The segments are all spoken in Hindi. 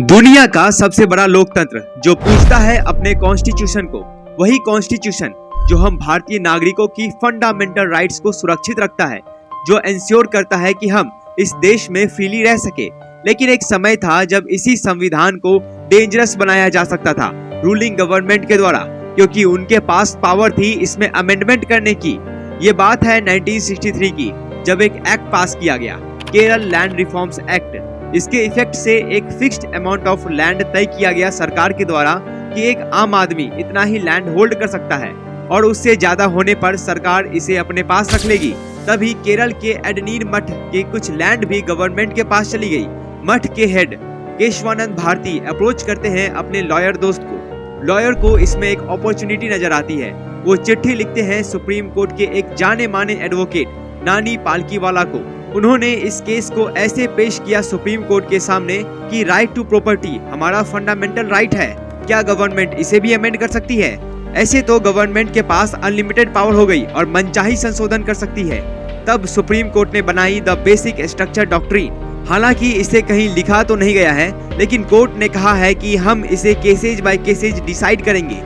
दुनिया का सबसे बड़ा लोकतंत्र जो पूछता है अपने कॉन्स्टिट्यूशन को, वही कॉन्स्टिट्यूशन जो हम भारतीय नागरिकों की फंडामेंटल राइट्स को सुरक्षित रखता है, जो इंश्योर करता है कि हम इस देश में फ्रीली रह सके। लेकिन एक समय था जब इसी संविधान को डेंजरस बनाया जा सकता था रूलिंग गवर्नमेंट के द्वारा, क्योंकि उनके पास पावर थी इसमें अमेंडमेंट करने की। ये बात है 1963 की, जब एक एक्ट पास किया गया, केरल लैंड रिफॉर्म्स एक्ट। इसके इफेक्ट से एक फिक्स्ड अमाउंट ऑफ लैंड तय किया गया सरकार के द्वारा कि एक आम आदमी इतना ही लैंड होल्ड कर सकता है और उससे ज्यादा होने पर सरकार इसे अपने पास रख लेगी। तभी केरल के एडनीर मठ के कुछ लैंड भी गवर्नमेंट के पास चली गई। मठ के हेड केशवानंद भारती अप्रोच करते हैं अपने लॉयर दोस्त को। लॉयर को इसमें एक अपॉर्चुनिटी नजर आती है। वो चिट्ठी लिखते हैं सुप्रीम कोर्ट के एक जाने माने एडवोकेट नानी पालकीवाला को। उन्होंने इस केस को ऐसे पेश किया सुप्रीम कोर्ट के सामने कि राइट टू प्रॉपर्टी हमारा फंडामेंटल राइट है, क्या गवर्नमेंट इसे भी अमेंड कर सकती है? ऐसे तो गवर्नमेंट के पास अनलिमिटेड पावर हो गई और मनचाही संशोधन कर सकती है। तब सुप्रीम कोर्ट ने बनाई द बेसिक स्ट्रक्चर डॉक्ट्रिन। हालांकि इसे कहीं लिखा तो नहीं गया है, लेकिन कोर्ट ने कहा है कि हम इसे केसेज बाय केसेज डिसाइड करेंगे।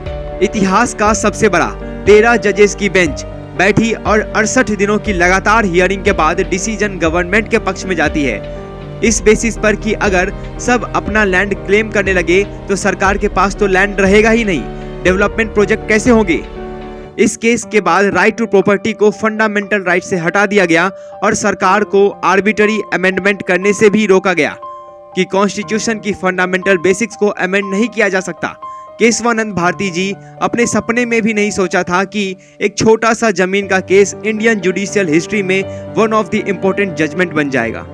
इतिहास का सबसे बड़ा 13 जजेस की बेंच बैठी और 68 दिनों की लगातार हियरिंग के बाद डिसीजन गवर्नमेंट के पक्ष में जाती है, इस बेसिस पर कि अगर सब अपना लैंड क्लेम करने लगे तो सरकार के पास तो लैंड रहेगा ही नहीं, डेवलपमेंट प्रोजेक्ट कैसे होंगे। इस केस के बाद राइट टू प्रॉपर्टी को फंडामेंटल राइट से हटा दिया गया और सरकार को आर्बिट्ररी अमेंडमेंट करने से भी रोका गया कि कॉन्स्टिट्यूशन की फंडामेंटल बेसिक्स को अमेंड नहीं किया जा सकता। केशवानंद भारती जी अपने सपने में भी नहीं सोचा था कि एक छोटा सा जमीन का केस इंडियन जुडिशियल हिस्ट्री में one of the important judgement बन जाएगा।